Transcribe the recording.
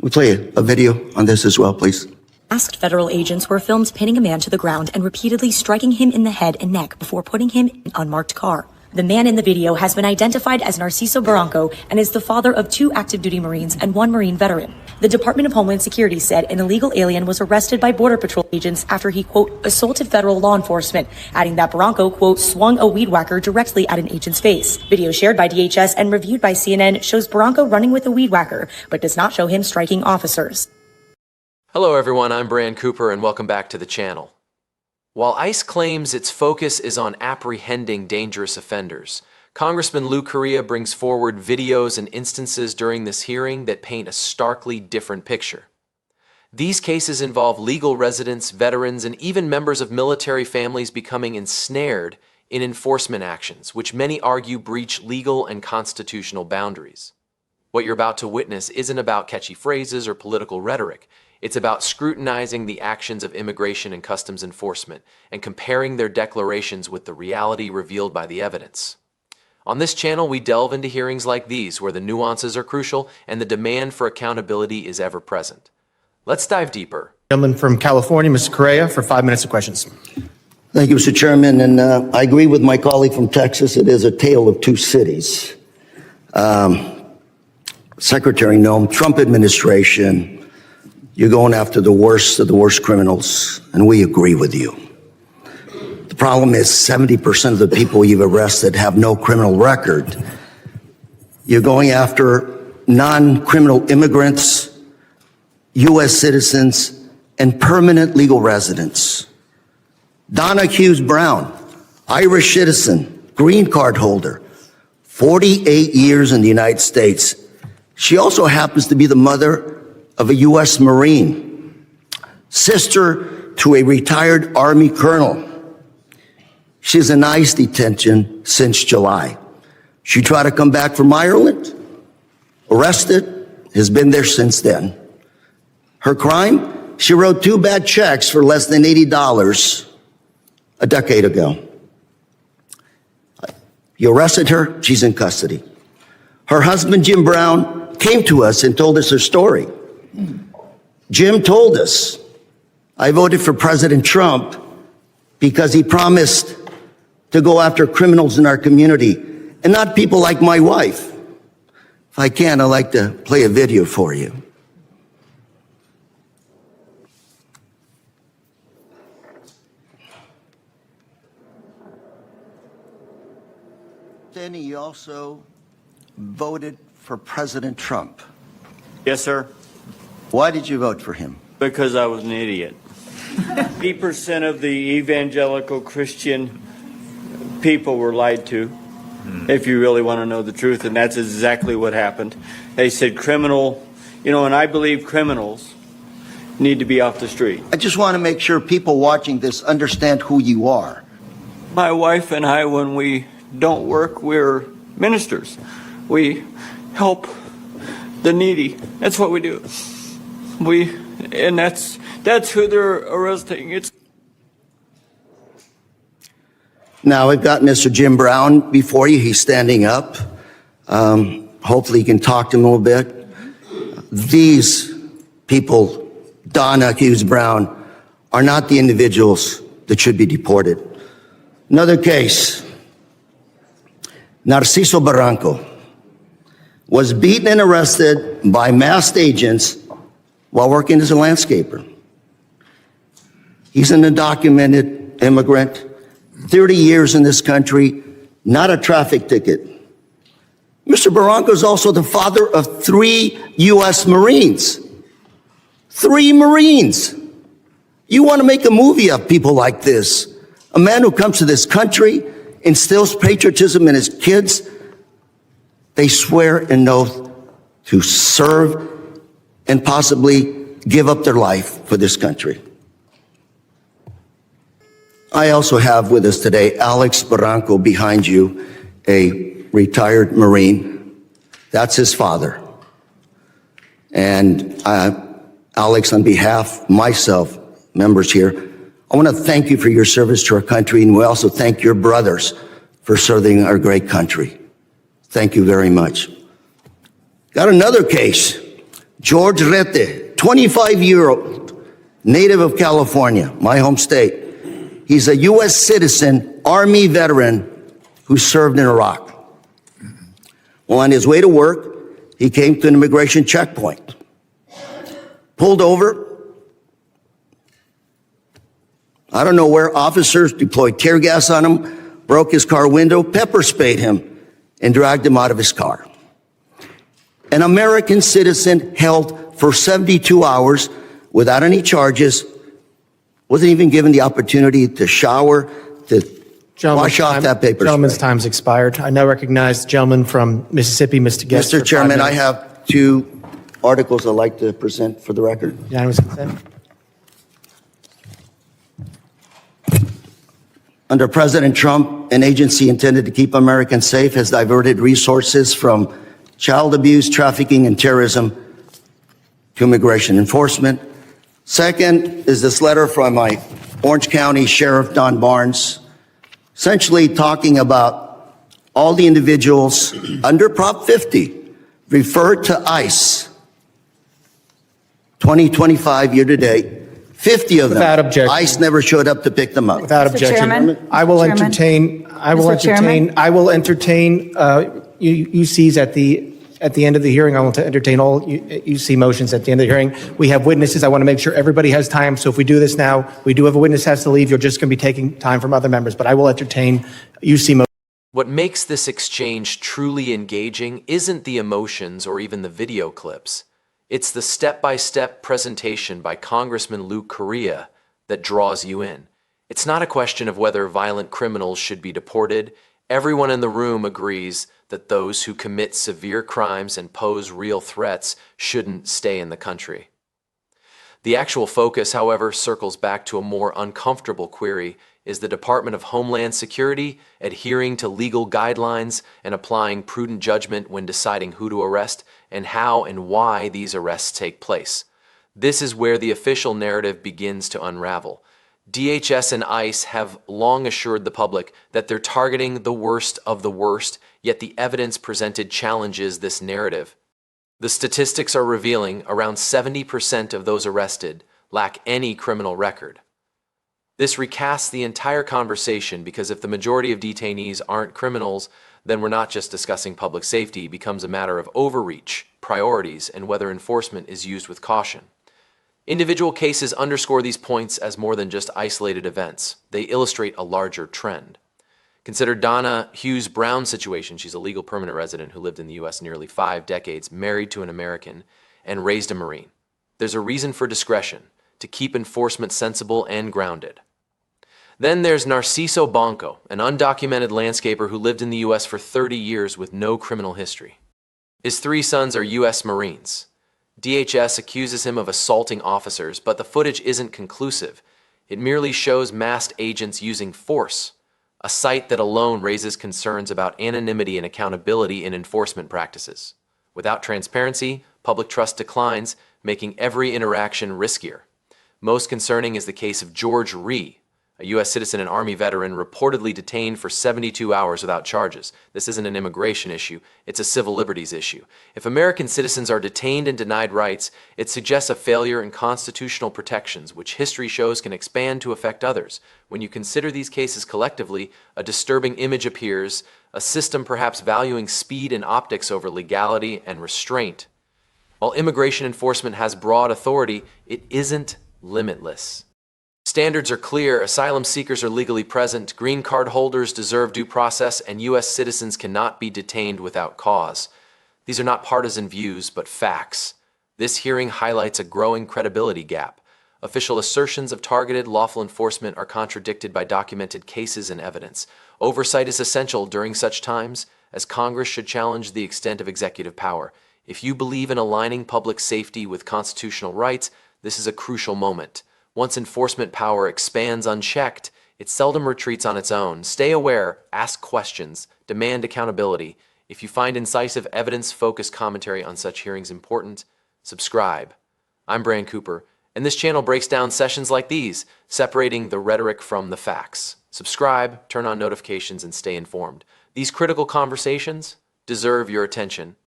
We'll play a video on this as well, please. Masked federal agents were filmed pinning a man to the ground and repeatedly striking him in the head and neck before putting him in an unmarked car. The man in the video has been identified as Narciso Barranco and is the father of 2 active duty Marines and 1 Marine veteran. The Department of Homeland Security said an illegal alien was arrested by Border Patrol agents after he, quote, assaulted federal law enforcement, adding that Barranco, quote, swung a weed whacker directly at an agent's face. Video shared by DHS and reviewed by CNN shows Barranco running with a weed whacker, but does not show him striking officers. Hello everyone, I'm Bran Cooper and welcome back to the channel. While ICE claims its focus is on apprehending dangerous offenders, Congressman Lou Correa brings forward videos and instances during this hearing that paint a starkly different picture. These cases involve legal residents, veterans, and even members of military families becoming ensnared in enforcement actions, which many argue breach legal and constitutional boundaries. What you're about to witness isn't about catchy phrases or political rhetoric. It's about scrutinizing the actions of immigration and customs enforcement and comparing their declarations with the reality revealed by the evidence. On this channel, we delve into hearings like these where the nuances are crucial and the demand for accountability is ever present. Let's dive deeper. Gentleman from California, Mr. Correa, for 5 minutes of questions. Thank you, Mr. Chairman. And I agree with my colleague from Texas. It is a tale of 2 cities. Secretary Noem, Trump administration, you're going after the worst of the worst criminals, and we agree with you. The problem is 70% of the people you've arrested have no criminal record. You're going after non-criminal immigrants, U.S. citizens, and permanent legal residents. Donna Hughes Brown, Irish citizen, green card holder, 48 years in the United States. She also happens to be the mother of a U.S. Marine, sister to a retired Army colonel. She's in ICE detention since July. She tried to come back from Ireland, arrested, has been there since then. Her crime? She wrote 2 bad checks for less than $80 a decade ago. You arrested her, she's in custody. Her husband, Jim Brown, came to us and told us her story. Jim told us, I voted for President Trump because he promised to go after criminals in our community and not people like my wife. If I can, I'd like to play a video for you. Then he also voted for President Trump. Yes, sir. Why did you vote for him? Because I was an idiot. 80% of the evangelical Christian people were lied to, if you really want to know the truth, and that's exactly what happened. They said criminal, and I believe criminals need to be off the street. I just want to make sure people watching this understand who you are. My wife and I, when we don't work, we're ministers. We help the needy. That's what we do. And that's who they're arresting. Now we've got Mr. Jim Brown before you. He's standing up. Hopefully you can talk to him a little bit. These people, Donna Hughes Brown, are not the individuals that should be deported. Another case, Narciso Barranco was beaten and arrested by masked agents while working as a landscaper. He's an undocumented immigrant, 30 years in this country, not a traffic ticket. Mr. Barranco is also the father of 3 U.S. Marines. 3 Marines. You want to make a movie of people like this. A man who comes to this country, instills patriotism in his kids. They swear an oath to serve and possibly give up their life for this country. I also have with us today Alex Barranco behind you, a retired Marine. That's his father. And Alex, on behalf of myself, members here, I want to thank you for your service to our country, and we also thank your brothers for serving our great country. Thank you very much. Got another case. George Rete, 25-year-old, native of California, my home state. He's a U.S. citizen, Army veteran who served in Iraq. Well, on his way to work, he came to an immigration checkpoint, pulled over. I don't know where officers deployed tear gas on him, broke his car window, pepper sprayed him, and dragged him out of his car. An American citizen held for 72 hours without any charges, wasn't even given the opportunity to shower, to wash off that paper Gentleman's spray. time's expired. I now recognize the gentleman from Mississippi, Mr. Guest. Mr. for 5 Chairman, I minutes. have 2 articles I'd like to present for the record. Unanimous consent. Under President Trump, an agency intended to keep Americans safe has diverted resources from child abuse, trafficking, and terrorism to immigration enforcement. Second is this letter from my Orange County Sheriff, Don Barnes, essentially talking about all the individuals under Prop 50 referred to ICE 2025 year to date. 50 of them. Without objection. ICE never showed up to pick them up. Without Mr. objection. Chairman? I will Chairman? entertain, Chairman? I will entertain UCs at the end of the hearing. I want to entertain all UC motions at the end of the hearing. We have witnesses. I want to make sure everybody has time. So if we do this now, we do have a witness has to leave. You're just going to be taking time from other members, but I will entertain UC motions. What makes this exchange truly engaging isn't the emotions or even the video clips. It's the step-by-step presentation by Congressman Lou Correa that draws you in. It's not a question of whether violent criminals should be deported. Everyone in the room agrees that those who commit severe crimes and pose real threats shouldn't stay in the country. The actual focus, however, circles back to a more uncomfortable query: is the Department of Homeland Security adhering to legal guidelines and applying prudent judgment when deciding who to arrest and how and why these arrests take place? This is where the official narrative begins to unravel. DHS and ICE have long assured the public that they're targeting the worst of the worst, yet the evidence presented challenges this narrative. The statistics are revealing around 70% of those arrested lack any criminal record. This recasts the entire conversation, because if the majority of detainees aren't criminals, then we're not just discussing public safety. It becomes a matter of overreach, priorities, and whether enforcement is used with caution. Individual cases underscore these points as more than just isolated events. They illustrate a larger trend. Consider Donna Hughes Brown's situation. She's a legal permanent resident who lived in the U.S. nearly 5 decades, married to an American, and raised a Marine. There's a reason for discretion, to keep enforcement sensible and grounded. Then there's Narciso Banco, an undocumented landscaper who lived in the U.S. for 30 years with no criminal history. His 3 sons are U.S. Marines. DHS accuses him of assaulting officers, but the footage isn't conclusive. It merely shows masked agents using force, a sight that alone raises concerns about anonymity and accountability in enforcement practices. Without transparency, public trust declines, making every interaction riskier. Most concerning is the case of George Rhee, a U.S. citizen and Army veteran reportedly detained for 72 hours without charges. This isn't an immigration issue, it's a civil liberties issue. If American citizens are detained and denied rights, it suggests a failure in constitutional protections, which history shows can expand to affect others. When you consider these cases collectively, a disturbing image appears, a system perhaps valuing speed and optics over legality and restraint. While immigration enforcement has broad authority, it isn't limitless. Standards are clear, asylum seekers are legally present, green card holders deserve due process, and U.S. citizens cannot be detained without cause. These are not partisan views, but facts. This hearing highlights a growing credibility gap. Official assertions of targeted lawful enforcement are contradicted by documented cases and evidence. Oversight is essential during such times, as Congress should challenge the extent of executive power. If you believe in aligning public safety with constitutional rights, this is a crucial moment. Once enforcement power expands unchecked, it seldom retreats on its own. Stay aware, ask questions, demand accountability. If you find incisive, evidence-focused commentary on such hearings important, subscribe. I'm Bran Cooper, and this channel breaks down sessions like these, separating the rhetoric from the facts. Subscribe, turn on notifications, and stay informed. These critical conversations deserve your attention.